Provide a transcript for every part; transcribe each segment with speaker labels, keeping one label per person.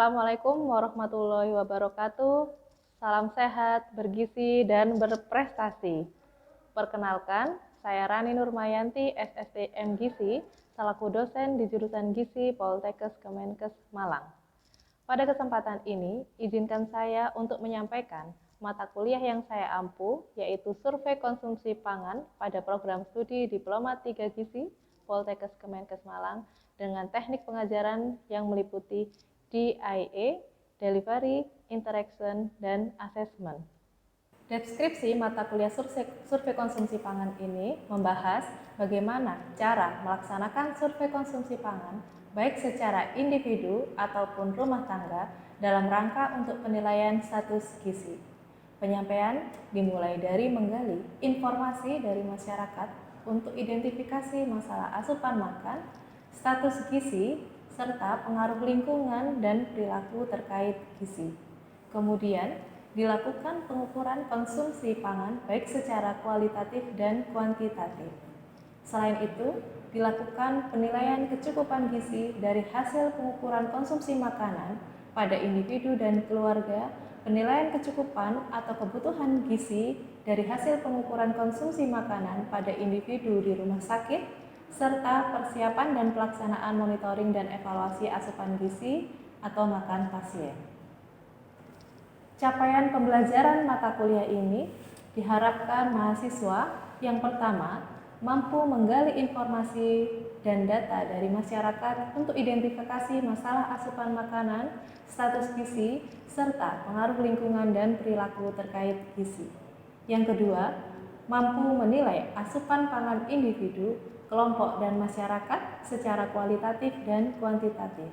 Speaker 1: Assalamualaikum warahmatullahi wabarakatuh. Salam sehat, bergizi, dan berprestasi. Perkenalkan, saya Rani Nurmayanti, SSTM Gizi, selaku dosen di jurusan Gizi Poltekkes Kemenkes Malang. Pada kesempatan ini, izinkan saya untuk menyampaikan mata kuliah yang saya ampu, yaitu Survei Konsumsi Pangan pada program studi Diploma 3 Gizi Poltekkes Kemenkes Malang dengan teknik pengajaran yang meliputi DIA, Delivery, Interaction, dan Assessment. Deskripsi mata kuliah survei konsumsi pangan ini membahas bagaimana cara melaksanakan survei konsumsi pangan baik secara individu ataupun rumah tangga dalam rangka untuk penilaian status gizi. Penyampaian dimulai dari menggali informasi dari masyarakat untuk identifikasi masalah asupan makan, status gizi, serta pengaruh lingkungan dan perilaku terkait gizi. Kemudian, dilakukan pengukuran konsumsi pangan baik secara kualitatif dan kuantitatif. Selain itu, dilakukan penilaian kecukupan gizi dari hasil pengukuran konsumsi makanan pada individu dan keluarga, penilaian kecukupan atau kebutuhan gizi dari hasil pengukuran konsumsi makanan pada individu di rumah sakit, serta persiapan dan pelaksanaan monitoring dan evaluasi asupan gizi atau makan pasien. Capaian pembelajaran mata kuliah ini diharapkan mahasiswa yang pertama mampu menggali informasi dan data dari masyarakat untuk identifikasi masalah asupan makanan, status gizi, serta pengaruh lingkungan dan perilaku terkait gizi. Yang kedua, mampu menilai asupan pangan individu, kelompok, dan masyarakat secara kualitatif dan kuantitatif.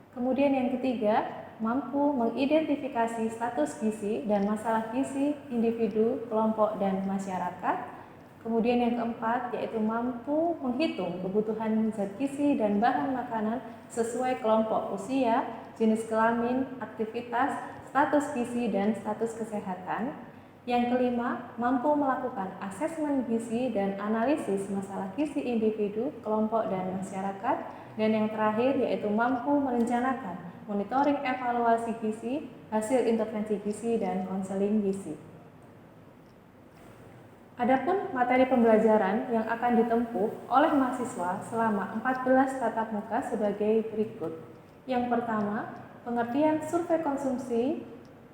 Speaker 1: Kemudian yang ketiga, mampu mengidentifikasi status gizi dan masalah gizi individu, kelompok, dan masyarakat. Kemudian yang keempat, yaitu mampu menghitung kebutuhan zat gizi dan bahan makanan sesuai kelompok usia, jenis kelamin, aktivitas, status gizi, dan status kesehatan. Yang kelima, mampu melakukan asesmen gizi dan analisis masalah gizi individu, kelompok, dan masyarakat. Dan yang terakhir, yaitu mampu merencanakan monitoring evaluasi gizi, hasil intervensi gizi, dan konseling gizi. Adapun materi pembelajaran yang akan ditempuh oleh mahasiswa selama 14 tatap muka sebagai berikut. Yang pertama, pengertian survei konsumsi,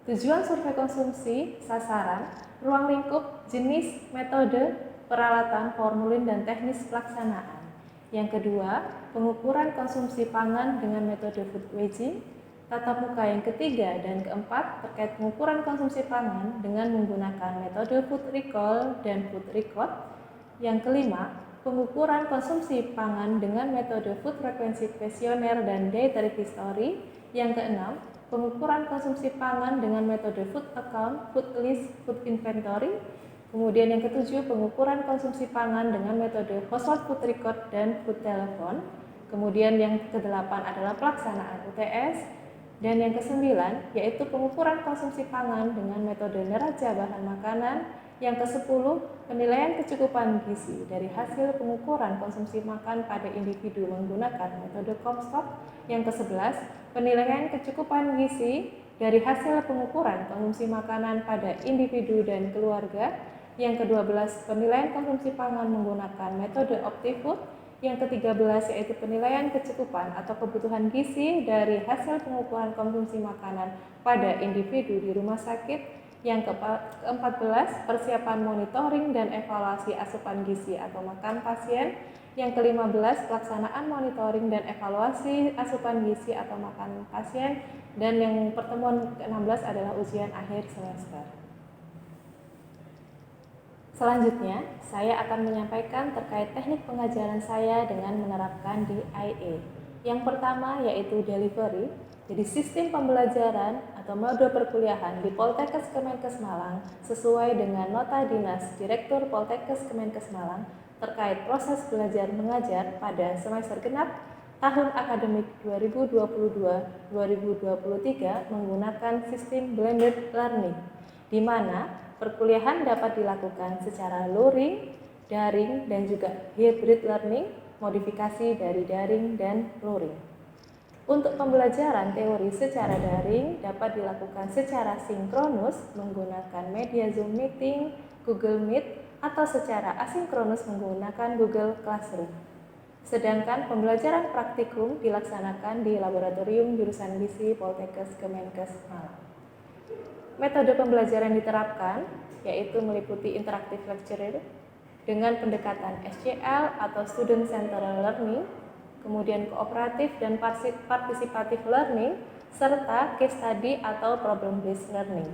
Speaker 1: tujuan survei konsumsi, sasaran, ruang lingkup, jenis, metode, peralatan, formulir, dan teknis pelaksanaan. Yang kedua, pengukuran konsumsi pangan dengan metode food weighing. Tatap muka yang ketiga dan keempat terkait pengukuran konsumsi pangan dengan menggunakan metode food recall dan food record. Yang kelima, pengukuran konsumsi pangan dengan metode food frequency questionnaire dan dietary history. Yang keenam, pengukuran konsumsi pangan dengan metode food account, food list, food inventory. Kemudian yang ketujuh, pengukuran konsumsi pangan dengan metode household food record dan food telepon. Kemudian yang kedelapan adalah pelaksanaan UTS. Dan yang kesembilan, yaitu pengukuran konsumsi pangan dengan metode neraca bahan makanan. Yang kesepuluh, penilaian kecukupan gizi dari hasil pengukuran konsumsi makan pada individu menggunakan metode Comstock. Yang kesebelas, penilaian kecukupan gizi dari hasil pengukuran konsumsi makanan pada individu dan keluarga. Yang ke-12, penilaian konsumsi pangan menggunakan metode OptiFood. Yang ke-13, yaitu penilaian kecukupan atau kebutuhan gizi dari hasil pengukuran konsumsi makanan pada individu di rumah sakit. Yang ke-14, persiapan monitoring dan evaluasi asupan gizi atau makan pasien. Yang ke-15, pelaksanaan monitoring dan evaluasi asupan gizi atau makan pasien. Dan yang pertemuan ke-16 adalah ujian akhir semester. Selanjutnya, saya akan menyampaikan terkait teknik pengajaran saya dengan menerapkan DIA. Yang pertama yaitu delivery, jadi sistem pembelajaran atau mode perkuliahan di Poltekkes Kemenkes Malang sesuai dengan nota dinas Direktur Poltekkes Kemenkes Malang terkait proses belajar mengajar pada semester genap tahun akademik 2022-2023 menggunakan sistem blended learning, di mana perkuliahan dapat dilakukan secara luring, daring, dan juga hybrid learning, modifikasi dari daring dan luring. Untuk pembelajaran teori secara daring dapat dilakukan secara sinkronus menggunakan media Zoom Meeting, Google Meet, atau secara asinkronus menggunakan Google Classroom. Sedangkan pembelajaran praktikum dilaksanakan di Laboratorium Jurusan Gizi Poltekkes Kemenkes Malang. Metode pembelajaran diterapkan yaitu meliputi interactive lecture dengan pendekatan SCL atau Student Centered Learning, kemudian kooperatif dan partisipatif learning, serta case study atau problem based learning.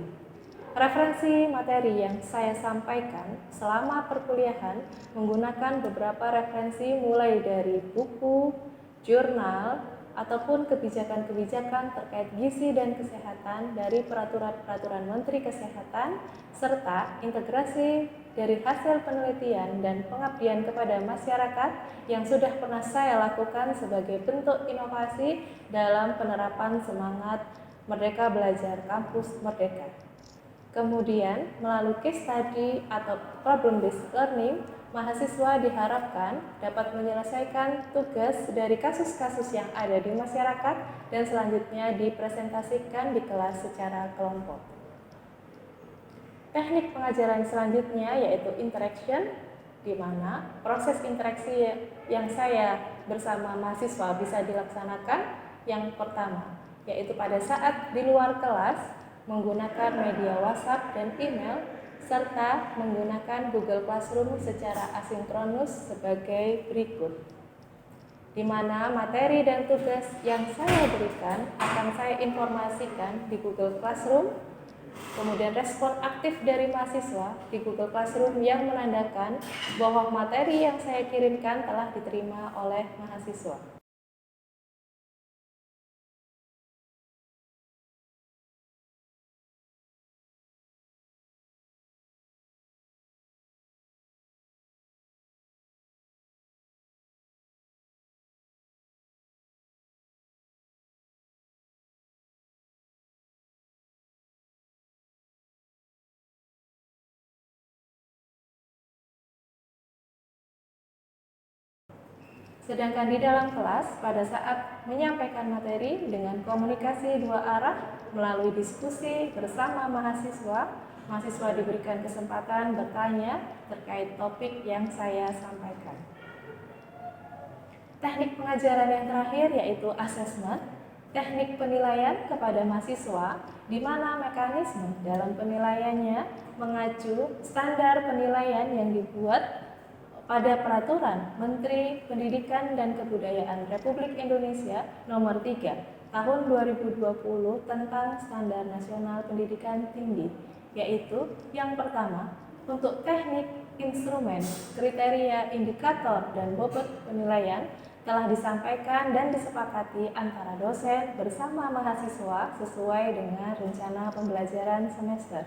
Speaker 1: Referensi materi yang saya sampaikan selama perkuliahan menggunakan beberapa referensi mulai dari buku, jurnal, ataupun kebijakan-kebijakan terkait gizi dan kesehatan dari peraturan-peraturan Menteri Kesehatan, serta integrasi dari hasil penelitian dan pengabdian kepada masyarakat yang sudah pernah saya lakukan sebagai bentuk inovasi dalam penerapan semangat Merdeka Belajar Kampus Merdeka. Kemudian, melalui case study atau problem based learning, mahasiswa diharapkan dapat menyelesaikan tugas dari kasus-kasus yang ada di masyarakat dan selanjutnya dipresentasikan di kelas secara kelompok. Teknik pengajaran selanjutnya yaitu interaction, di mana proses interaksi yang saya bersama mahasiswa bisa dilaksanakan yang pertama, yaitu pada saat di luar kelas menggunakan media WhatsApp dan email, serta menggunakan Google Classroom secara asinkronus sebagai berikut. Di mana materi dan tugas yang saya berikan akan saya informasikan di Google Classroom. Kemudian respon aktif dari mahasiswa di Google Classroom yang menandakan bahwa materi yang saya kirimkan telah diterima oleh mahasiswa. Sedangkan di dalam kelas, pada saat menyampaikan materi dengan komunikasi dua arah melalui diskusi bersama mahasiswa, mahasiswa diberikan kesempatan bertanya terkait topik yang saya sampaikan. Teknik pengajaran yang terakhir yaitu assessment, teknik penilaian kepada mahasiswa, di mana mekanisme dalam penilaiannya mengacu standar penilaian yang dibuat pada Peraturan Menteri Pendidikan dan Kebudayaan Republik Indonesia Nomor 3 Tahun 2020 tentang Standar Nasional Pendidikan Tinggi, yaitu yang pertama, untuk teknik, instrumen, kriteria, indikator, dan bobot penilaian telah disampaikan dan disepakati antara dosen bersama mahasiswa sesuai dengan rencana pembelajaran semester.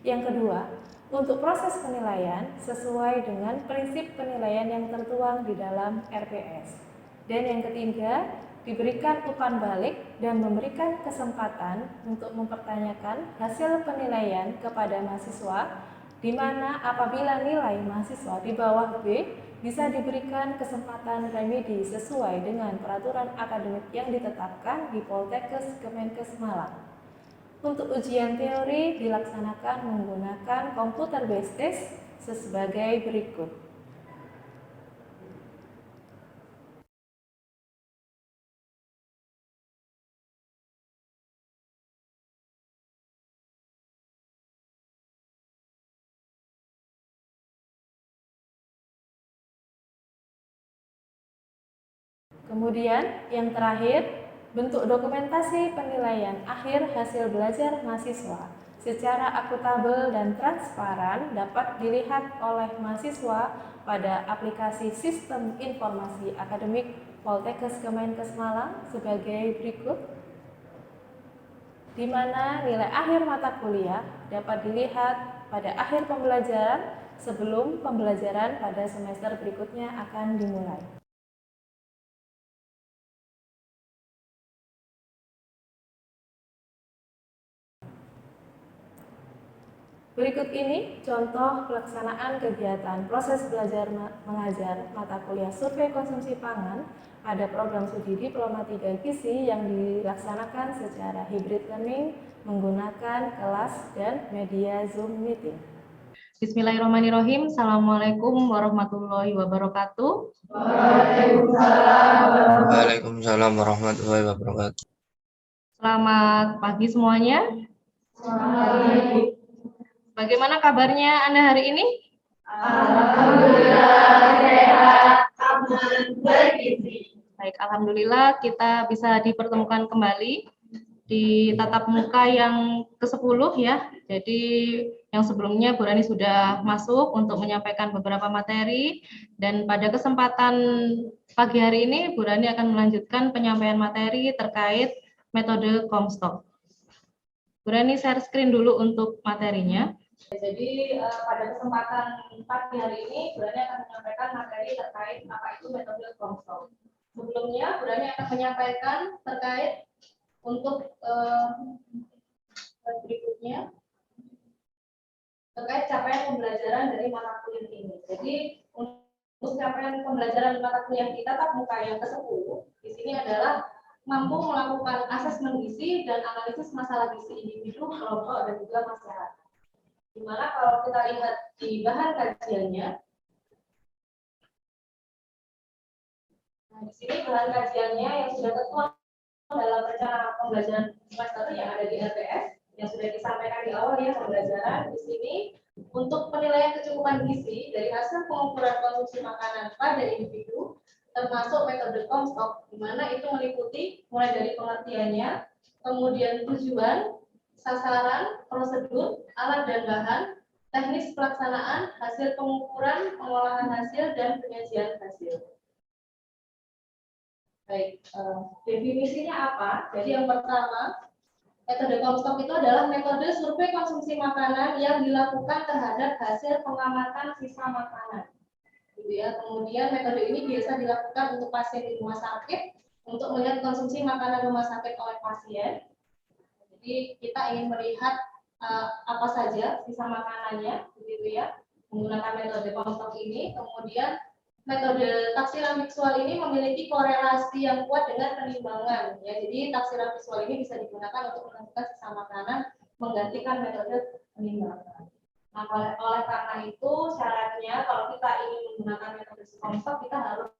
Speaker 1: Yang kedua, untuk proses penilaian sesuai dengan prinsip penilaian yang tertuang di dalam RPS. Dan yang ketiga, diberikan umpan balik dan memberikan kesempatan untuk mempertanyakan hasil penilaian kepada mahasiswa, di mana apabila nilai mahasiswa di bawah B, bisa diberikan kesempatan remedi sesuai dengan peraturan akademik yang ditetapkan di Poltekkes Kemenkes Malang. Untuk ujian teori dilaksanakan menggunakan computer based test sebagai berikut. Kemudian yang terakhir, bentuk dokumentasi penilaian akhir hasil belajar mahasiswa secara akuntabel dan transparan dapat dilihat oleh mahasiswa pada aplikasi Sistem Informasi Akademik Poltekkes Kemenkes Malang sebagai berikut, di mana nilai akhir mata kuliah dapat dilihat pada akhir pembelajaran sebelum pembelajaran pada semester berikutnya akan dimulai. Berikut ini contoh pelaksanaan kegiatan proses belajar mengajar mata kuliah survei konsumsi pangan pada program studi Diploma 3 Gizi yang dilaksanakan secara hybrid learning menggunakan kelas dan media Zoom meeting.
Speaker 2: Bismillahirrahmanirrahim. Assalamualaikum warahmatullahi wabarakatuh.
Speaker 3: Waalaikumsalam warahmatullahi wabarakatuh.
Speaker 2: Selamat pagi semuanya. Selamat pagi. Bagaimana kabarnya Anda hari ini?
Speaker 4: Alhamdulillah sehat, aman, bergizi.
Speaker 2: Baik, alhamdulillah kita bisa dipertemukan kembali di tatap muka yang ke-10 ya. Jadi yang sebelumnya Bu Rani sudah masuk untuk menyampaikan beberapa materi, dan pada kesempatan pagi hari ini Bu Rani akan melanjutkan penyampaian materi terkait metode Comstock. Bu Rani share screen dulu untuk materinya. Jadi pada kesempatan pagi hari ini Bu Rani akan menyampaikan materi terkait apa itu metode Comstock. Sebelumnya Bu Rani akan menyampaikan terkait untuk berikutnya terkait capaian pembelajaran dari mata kuliah ini. Jadi untuk capaian pembelajaran mata kuliah kita tatap muka yang ke-10 di sini adalah mampu melakukan asesmen gizi dan analisis masalah gizi individu, kelompok, dan juga masyarakat. Dimana kalau kita lihat di bahan kajiannya, nah di sini bahan kajiannya yang sudah tertuang dalam rencana pembelajaran semester yang ada di RPS yang sudah disampaikan di awal ya pembelajaran di sini untuk penilaian kecukupan gizi dari hasil pengukuran konsumsi makanan pada individu termasuk metode Comstock, di mana itu meliputi mulai dari pengertiannya, kemudian tujuan, sasaran, prosedur, alat dan bahan, teknis pelaksanaan, hasil pengukuran, pengolahan hasil, dan penyajian hasil. Baik, definisinya apa? Jadi yang pertama, metode Comstock itu adalah metode survei konsumsi makanan yang dilakukan terhadap hasil pengamatan sisa makanan. Gitu ya. Kemudian metode ini biasa dilakukan untuk pasien di rumah sakit untuk melihat konsumsi makanan rumah sakit oleh pasien. Jadi kita ingin melihat apa saja sisa makanannya, gitu ya, menggunakan metode Comstock ini. Kemudian metode taksiran visual ini memiliki korelasi yang kuat dengan penimbangan. Ya, jadi taksiran visual ini bisa digunakan untuk menentukan sisa makanan, menggantikan metode penimbangan. Nah, oleh karena itu syaratnya kalau kita ingin menggunakan metode Comstock kita harus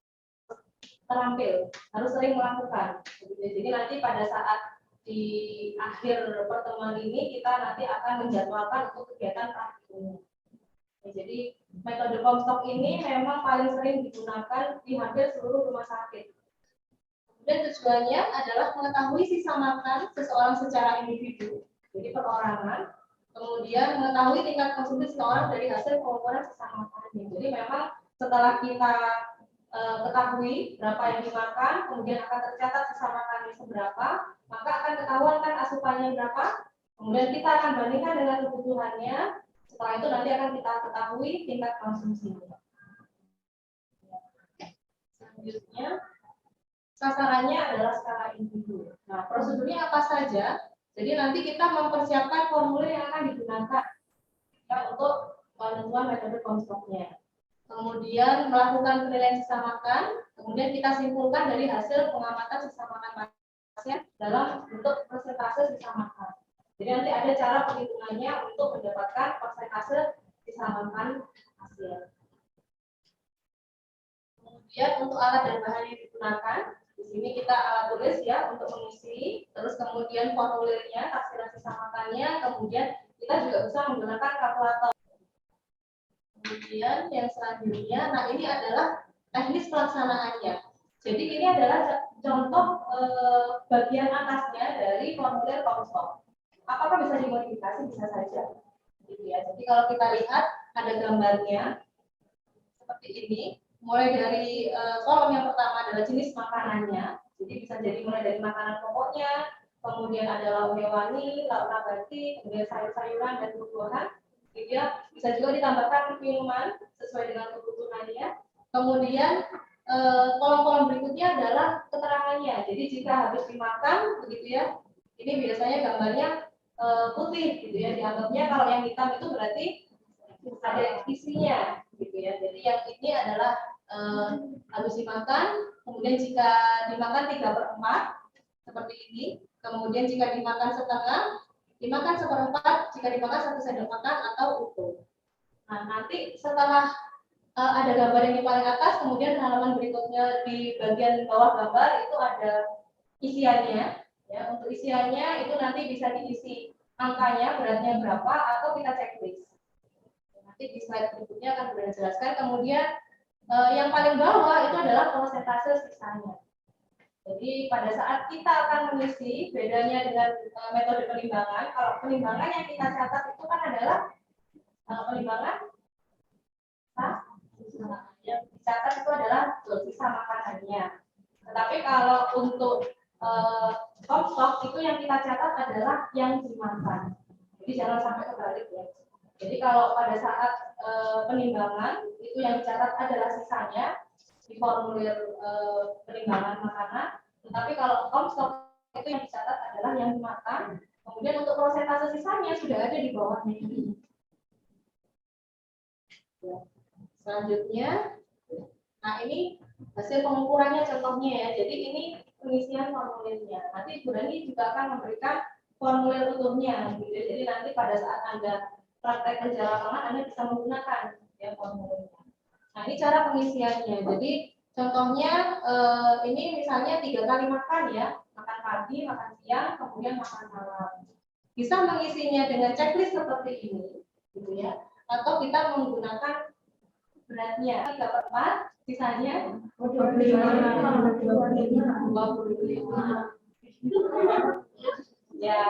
Speaker 2: terampil, harus sering melakukan. Jadi nanti pada saat di akhir pertemuan ini kita nanti akan menjadwalkan untuk kegiatan praktiknya. Jadi metode Comstock ini memang paling sering digunakan di hampir seluruh rumah sakit. Dan tujuannya adalah mengetahui sisa makan seseorang secara individu, jadi perorangan. Kemudian mengetahui tingkat konsumsi seseorang dari hasil pengukuran sisa makannya. Jadi memang setelah kita ketahui berapa yang dimakan, kemudian akan tercatat sisa makannya seberapa, maka akan ketahuan kan asupannya berapa. Kemudian kita akan bandingkan dengan kebutuhannya. Setelah itu nanti akan kita ketahui tingkat konsumsinya. Selanjutnya, sasarannya adalah skala individu. Nah, prosedurnya apa saja? Jadi nanti kita mempersiapkan formulir yang akan digunakan ya, untuk penentuan metode Comstock-nya. Kemudian melakukan penilaian sisa makan, kemudian kita simpulkan dari hasil pengamatan sisa makan pasien dalam bentuk persentase sisa makan. Jadi nanti ada cara perhitungannya untuk mendapatkan persentase sisa makan pasien. Kemudian untuk alat dan bahan yang digunakan, di sini kita alat tulis ya untuk mengisi, terus kemudian formulirnya, taksiran sisa makannya, kemudian kita juga bisa menggunakan kalkulator. Kemudian yang selanjutnya, nah ini adalah teknis pelaksanaannya. Jadi ini adalah contoh bagian atasnya dari formulir Comstock. Apakah bisa dimodifikasi? Bisa saja. Gitu ya. Jadi kalau kita lihat ada gambarnya seperti ini. Mulai dari kolom yang pertama adalah jenis makanannya, jadi bisa jadi mulai dari makanan pokoknya, kemudian ada lauk hewani, lauk nabati, kemudian sayur-sayuran dan buah-buahan, gitu ya. Bisa juga ditambahkan minuman sesuai dengan kebutuhannya. Kemudian kolom-kolom berikutnya adalah keterangannya. Jadi jika habis dimakan, begitu ya, ini biasanya gambarnya putih gitu ya, dianggapnya kalau yang hitam itu berarti ada isinya gitu ya. Jadi yang ini adalah habis dimakan, kemudian jika dimakan 3/4 seperti ini, kemudian jika dimakan setengah, dimakan 1/4, jika dimakan 1 sendok makan atau utuh. Nah, nanti setelah ada gambar yang di paling atas, kemudian halaman berikutnya di bagian bawah gambar itu ada isiannya. Ya, untuk isiannya itu nanti bisa diisi angkanya, beratnya berapa, atau kita checklist. Nanti di slide berikutnya akan dijelaskan. Kemudian yang paling bawah itu adalah persentase sisanya. Jadi pada saat kita akan mengisi, bedanya dengan metode penimbangan, kalau penimbangan yang kita catat itu kan adalah penimbangan yang dicatat itu adalah sisa makanannya. Tetapi kalau untuk Comstock itu yang kita catat adalah yang dimakan. Jadi jangan sampai kebalik ya. Jadi kalau pada saat penimbangan itu yang dicatat adalah sisanya di formulir penimbangan makanan. Tetapi kalau Comstock itu yang dicatat adalah yang dimakan. Kemudian untuk persentase sisanya sudah ada di bawahnya ini. Selanjutnya, nah ini hasil pengukurannya contohnya ya. Jadi ini pengisian formulirnya. Nanti Ibu Rani juga akan memberikan formulir utuhnya. Gitu. Jadi nanti pada saat Anda praktek kerja lapangan, Anda bisa menggunakan ya formulirnya. Nah ini cara pengisiannya. Jadi contohnya ini misalnya 3 kali makan ya, makan pagi, makan siang, kemudian makan malam. Bisa mengisinya dengan checklist seperti ini, gitu ya. Atau kita menggunakan beratnya 3/4, sisanya 25. Ya.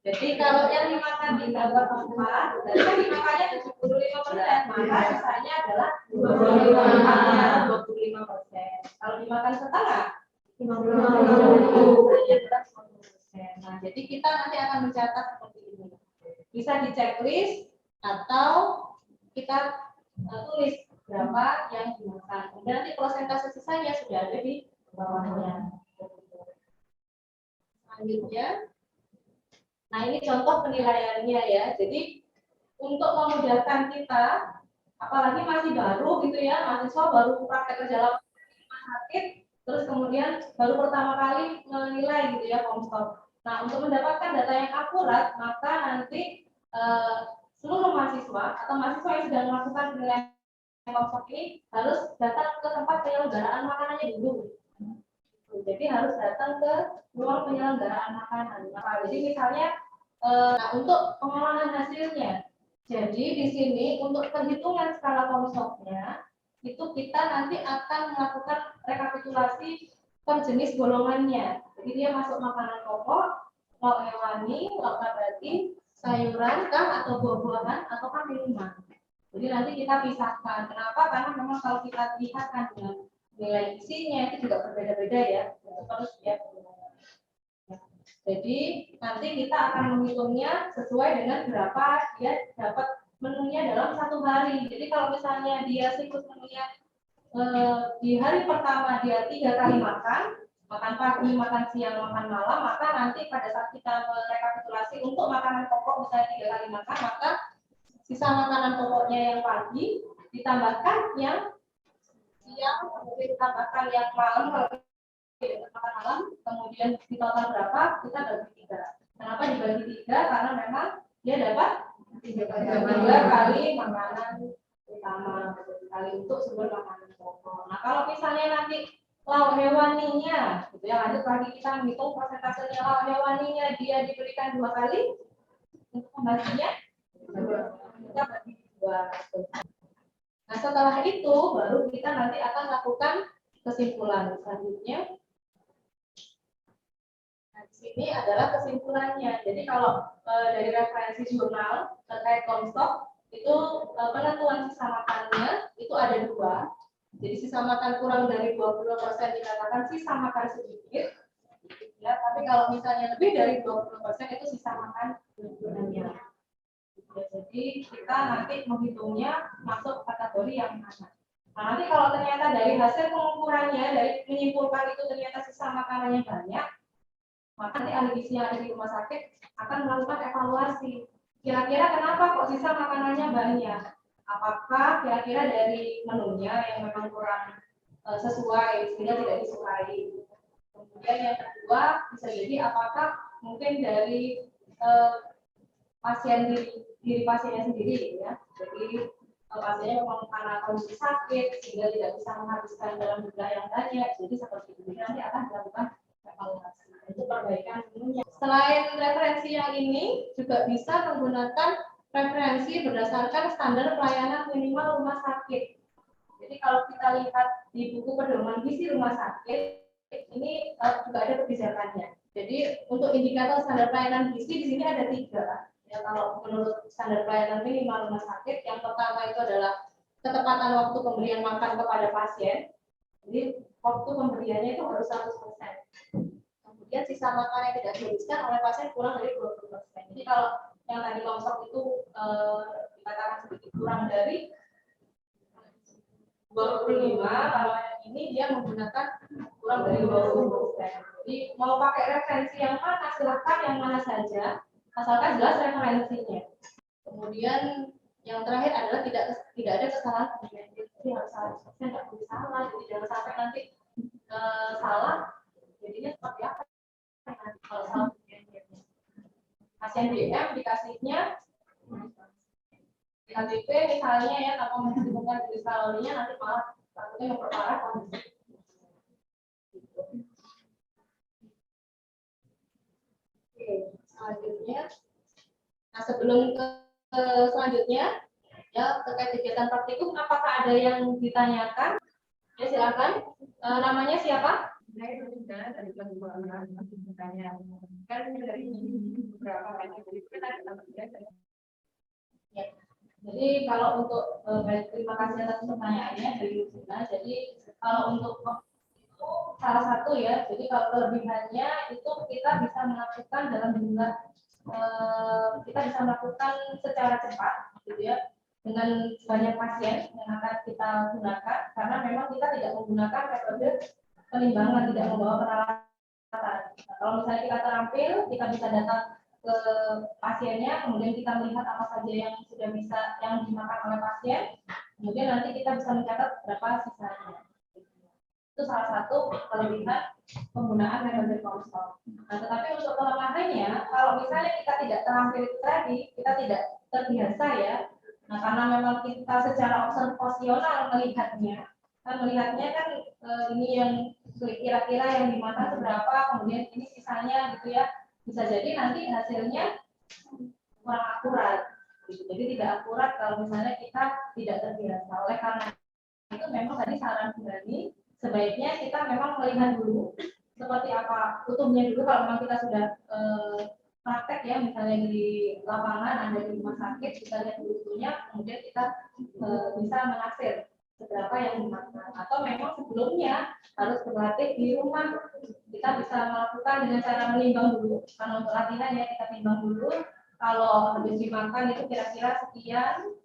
Speaker 2: Jadi kalau yang dimakan 3/4, berarti kan dimakannya 75%, maka sisanya adalah 25%. Kalau dimakan setengah, 50%. Nah, jadi kita nanti akan mencatat seperti ini. Bisa di checklist atau kita tulis berapa yang dimakan. Kemudian nanti persentase sisanya sudah ada di bawahnya. Selanjutnya, nah ini contoh penilaiannya ya. Jadi untuk memudahkan kita, apalagi masih baru gitu ya, mahasiswa baru praktek kerja lapangan di rumah sakit, terus kemudian baru pertama kali menilai gitu ya Comstock. Nah untuk mendapatkan data yang akurat, maka nanti seluruh mahasiswa atau mahasiswa yang sedang melakukan penilaian Comstock ini harus datang ke tempat penyelenggaraan makanannya dulu. Jadi harus datang ke ruang penyelenggaraan makanan. Nah, jadi misalnya untuk pengolahan hasilnya. Jadi di sini untuk perhitungan skala Comstock-nya itu kita nanti akan melakukan rekapitulasi per jenis golongannya. Jadi dia masuk makanan pokok, lauk hewani, lauk nabati, sayuran kah atau buah-buahan ataukah minuman. Jadi nanti kita pisahkan. Kenapa? Karena memang kalau kita lihatkan dengan nilai isinya itu juga berbeda-beda ya. Terus ya. Jadi nanti kita akan menghitungnya sesuai dengan berapa dia dapat menunya dalam satu hari. Jadi kalau misalnya dia siklus menunya di hari pertama dia 3 kali makan pagi, makan siang, makan malam, maka nanti pada saat kita merekapitulasi untuk makanan pokok misalnya 3 kali makan, maka sisa makanan pokoknya yang pagi ditambahkan yang siang, kemudian ditambahkan yang malam kalau makan malam, kemudian di total berapa kita bagi 3. Kenapa dibagi 3? Karena memang dia dapat 3 kali makanan utama, kali untuk sumber makanan pokok. Nah kalau misalnya nanti lauk hewaninya, gitu ya, lanjut lagi kita menghitung persentasenya lauk hewaninya dia diberikan 2 kali untuk pembaginya kita bagi 2. Nah setelah itu baru kita nanti akan lakukan kesimpulan selanjutnya. Nah, di sini adalah kesimpulannya. Jadi kalau dari referensi jurnal terkait Comstock itu penentuan sisa makannya itu ada 2. Jadi sisa makan kurang dari 20% dikatakan sisa makan sedikit. Ya, tapi kalau misalnya lebih dari 20% itu sisa makan banyak. Jadi kita nanti menghitungnya masuk kategori yang mana. Nah, nanti kalau ternyata dari hasil pengukurannya, dari menyimpulkan itu ternyata sisa makanannya banyak, Maka nanti ahli gizi yang ada di rumah sakit akan melakukan evaluasi. Kira-kira kenapa kok sisa makanannya banyak? Apakah kira-kira dari menunya yang memang kurang sesuai sehingga tidak disukai? Kemudian yang kedua bisa jadi apakah mungkin dari pasien diri pasiennya sendiri gitu ya. Jadi pasiennya memang karena kondisi sakit sehingga tidak bisa menghabiskan dalam jumlah yang banyak. Jadi seperti itu nanti akan dilakukan evaluasi untuk perbaikan menunya. Selain referensi yang ini juga bisa menggunakan referensi berdasarkan standar pelayanan minimal rumah sakit. Jadi kalau kita lihat di buku pedoman gizi rumah sakit ini juga ada kebijakannya. Jadi untuk indikator standar pelayanan gizi di sini ada 3. Ya, kalau menurut standar pelayanan minimal rumah sakit, yang pertama itu adalah ketepatan waktu pemberian makan kepada pasien. Jadi waktu pemberiannya itu harus 100%. Kemudian sisa makanan yang tidak dihabiskan oleh pasien kurang dari 20%. Jadi kalau yang tadi longsor itu dikatakan sedikit kurang dari 25, kalau yang ini dia menggunakan kurang dari 20%. Jadi mau pakai referensi yang mana silahkan, yang mana saja, asalkan jelas referensinya. Kemudian yang terakhir adalah tidak ada kesalahan pemberian. Jadi harus 100% tidak boleh salah. Jadi jangan sampai nanti salah. Jadinya seperti apa? Kalau salah pemberian. Pasien DM dikasihnya KBP misalnya ya, tanpa menentukan jenis kalorinya, nanti malah takutnya memperparah kondisi. Oke, selanjutnya. Nah, sebelum ke selanjutnya, ya terkait kegiatan praktikum, apakah ada yang ditanyakan? Ya silakan. Namanya siapa?
Speaker 4: Saya sudah dari pembuangan bertanya kan dari beberapa banyak dari kita
Speaker 2: Ya. Jadi kalau untuk terima kasih atas pertanyaannya dari Lucina. Jadi kalau untuk itu salah satu ya. Jadi kalau kelebihannya itu kita bisa melakukan dalam jumlah kita bisa melakukan secara cepat, gitu ya, dengan banyak pasien yang akan kita gunakan karena memang kita tidak menggunakan metode penimbangan, tidak membawa peralatan. Nah, kalau misalnya kita terampil, kita bisa datang ke pasiennya, kemudian kita melihat apa saja yang sudah bisa yang dimakan oleh pasien, kemudian nanti kita bisa mencatat berapa sisanya. Itu salah satu kelebihan penggunaan metode konsol. Nah, tetapi untuk kelemahannya, kalau misalnya kita tidak terampil itu tadi, kita tidak terbiasa ya. Nah, karena memang kita secara observasional melihatnya kan ini yang kira-kira yang dimakan seberapa, kemudian ini sisanya gitu ya. Bisa jadi nanti hasilnya kurang akurat. Gitu. Jadi tidak akurat kalau misalnya kita tidak terbiasa. Oleh karena itu memang tadi saran Burani, sebaiknya kita memang melihat dulu seperti apa utuhnya dulu. Kalau memang kita sudah praktek ya, misalnya di lapangan, ada di rumah sakit, kita lihat dulu utuhnya, kemudian kita bisa menaksir seberapa yang dimakan. Atau memang sebelumnya harus berlatih di rumah. Kita bisa melakukan dengan cara menimbang dulu. Karena untuk latihan ya kita timbang dulu. Kalau habis dimakan itu kira-kira sekian.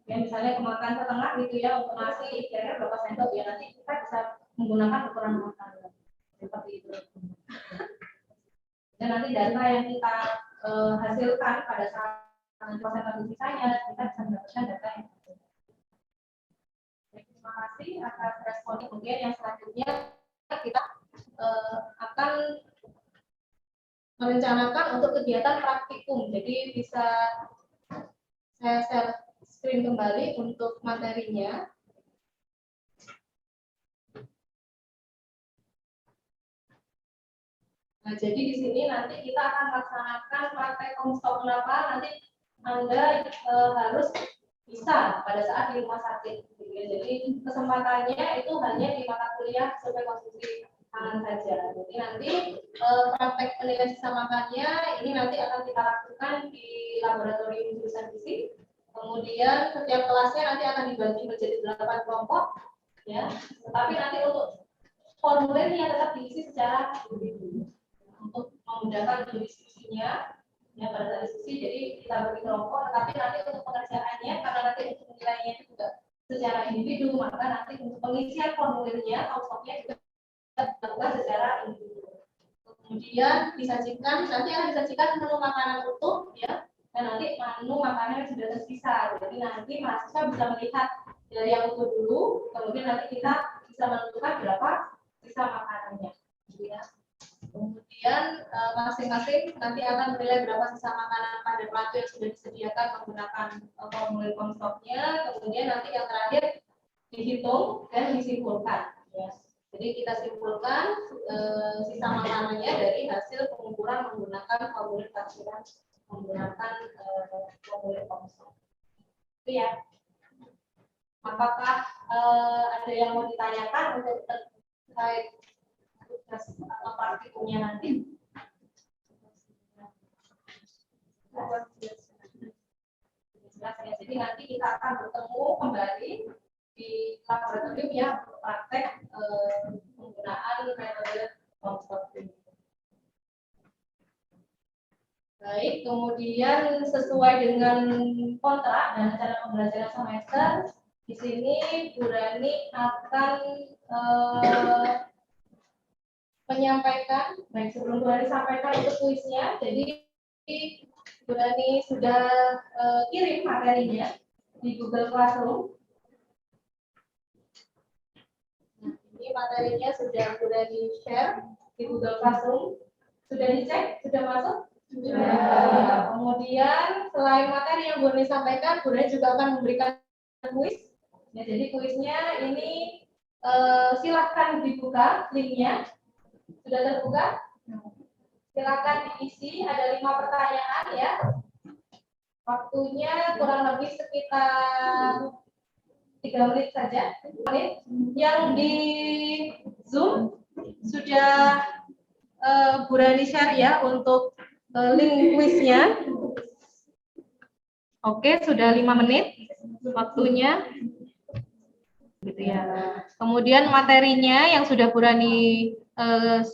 Speaker 2: Ya misalnya kemakan setengah gitu ya untuk nasi kira-kira berapa sendok ya, nanti kita bisa menggunakan ukuran makanan seperti itu. Dan nanti data yang kita hasilkan pada saat presentasi sisanya kita bisa mendapatkan data yang betul. Terima kasih atas respon. Kemudian yang selanjutnya kita akan merencanakan untuk kegiatan praktikum. Jadi bisa saya share screen kembali untuk materinya. Nah, jadi di sini nanti kita akan melaksanakan praktek komstok. Kenapa? Nanti Anda harus bisa pada saat di rumah sakit. Jadi kesempatannya itu hanya di mata kuliah survei konsumsi pangan saja. Jadi nanti praktek penilaian sisa makannya ini nanti akan kita lakukan di laboratorium jurusan gizi. Kemudian setiap kelasnya nanti akan dibagi menjadi 8 kelompok, ya. Tetapi nanti untuk formulirnya tetap diisi secara individu untuk memudahkan diskusinya, ya pada saat diskusi. Jadi kita bagi kelompok, tetapi nanti untuk pengerjaannya karena nanti untuk penilaiannya juga secara individu, maka nanti untuk pengisian formulirnya, outputnya juga dilakukan secara individu. Kemudian disajikan, nanti akan disajikan menu makanan utuh ya, dan nanti menu makanan yang sudah tersisa. Jadi nanti mahasiswa bisa melihat dari yang utuh dulu, kemudian nanti kita bisa menentukan berapa sisa makanannya. Ya. Kemudian masing-masing nanti akan menilai berapa sisa makanan pada plato yang sudah disediakan menggunakan formulir Comstock-nya. Kemudian nanti yang terakhir dihitung dan disimpulkan. Ya. Jadi kita simpulkan sisa makanannya dari hasil pengukuran menggunakan formulir taksiran menggunakan formulir Comstock. Itu ya. Apakah ada yang mau ditanyakan untuk terkait tugas atau praktikumnya nanti? Jelas ya. Jadi nanti kita akan bertemu kembali di laboratorium ya untuk praktek penggunaan metode Comstock ini. Baik, kemudian sesuai dengan kontrak dan rencana pembelajaran semester, di sini Bu Rani akan menyampaikan, baik sebelum Bu Rani sampaikan untuk kuisnya, jadi Bu Rani sudah kirim materinya di Google Classroom. Nah, ini materinya sudah Bu Rani share di Google Classroom. Sudah dicek? Sudah masuk? Sudah. Kemudian selain materi yang Bu Rani sampaikan, Bu Rani juga akan memberikan kuis. Ya, jadi kuisnya ini silahkan dibuka linknya. Sudah terbuka? Silakan diisi, ada 5 pertanyaan ya. Waktunya kurang lebih sekitar 3 menit saja. Yang di Zoom sudah Bu Rani share ya untuk link kuisnya. Oke, sudah 5 menit waktunya. Gitu ya. Kemudian materinya yang sudah Bu Rani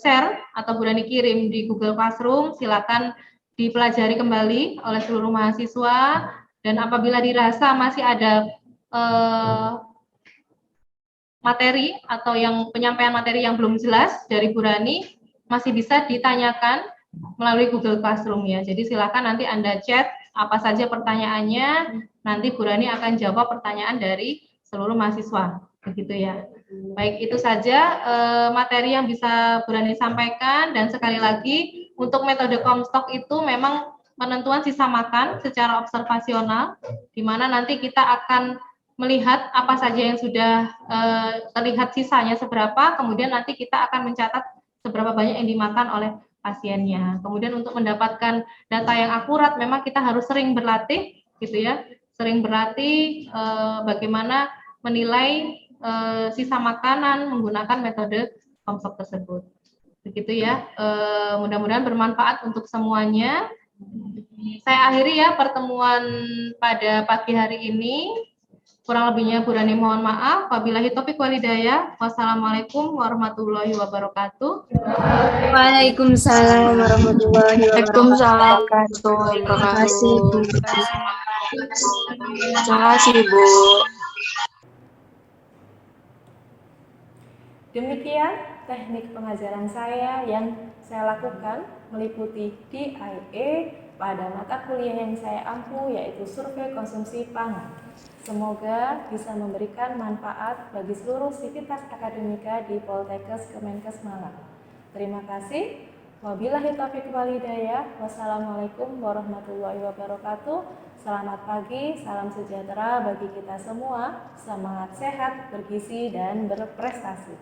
Speaker 2: share atau Bu Rani kirim di Google Classroom, silakan dipelajari kembali oleh seluruh mahasiswa, dan apabila dirasa masih ada materi atau yang penyampaian materi yang belum jelas dari Bu Rani, masih bisa ditanyakan melalui Google Classroom ya. Jadi silakan nanti Anda chat apa saja pertanyaannya, nanti Bu Rani akan jawab pertanyaan dari seluruh mahasiswa. Begitu ya. Baik, itu saja materi yang bisa Bu Rani sampaikan, dan sekali lagi untuk metode Comstock itu memang penentuan sisa makan secara observasional, di mana nanti kita akan melihat apa saja yang sudah terlihat sisanya seberapa, kemudian nanti kita akan mencatat seberapa banyak yang dimakan oleh pasiennya. Kemudian untuk mendapatkan data yang akurat memang kita harus sering berlatih gitu ya, sering berlatih bagaimana menilai sisa makanan menggunakan metode Comstock tersebut. Begitu ya, mudah-mudahan bermanfaat untuk semuanya. Saya akhiri ya pertemuan pada pagi hari ini. Kurang lebihnya Bu Rani mohon maaf. Wabillahi taufiq wal hidayah. Wassalamualaikum warahmatullahi wabarakatuh.
Speaker 5: Waalaikumsalam warahmatullahi wabarakatuh. Terima kasih Bu. Terima kasih Bu.
Speaker 1: Demikian teknik pengajaran saya yang saya lakukan meliputi DIE pada mata kuliah yang saya ampu, yaitu survei konsumsi pangan. Semoga bisa memberikan manfaat bagi seluruh sivitas akademika di Poltekkes Kemenkes Malang. Terima kasih. Wabillahi taufiq wal hidayah. Wassalamualaikum warahmatullahi wabarakatuh. Selamat pagi, salam sejahtera bagi kita semua. Semangat sehat, bergizi, dan berprestasi.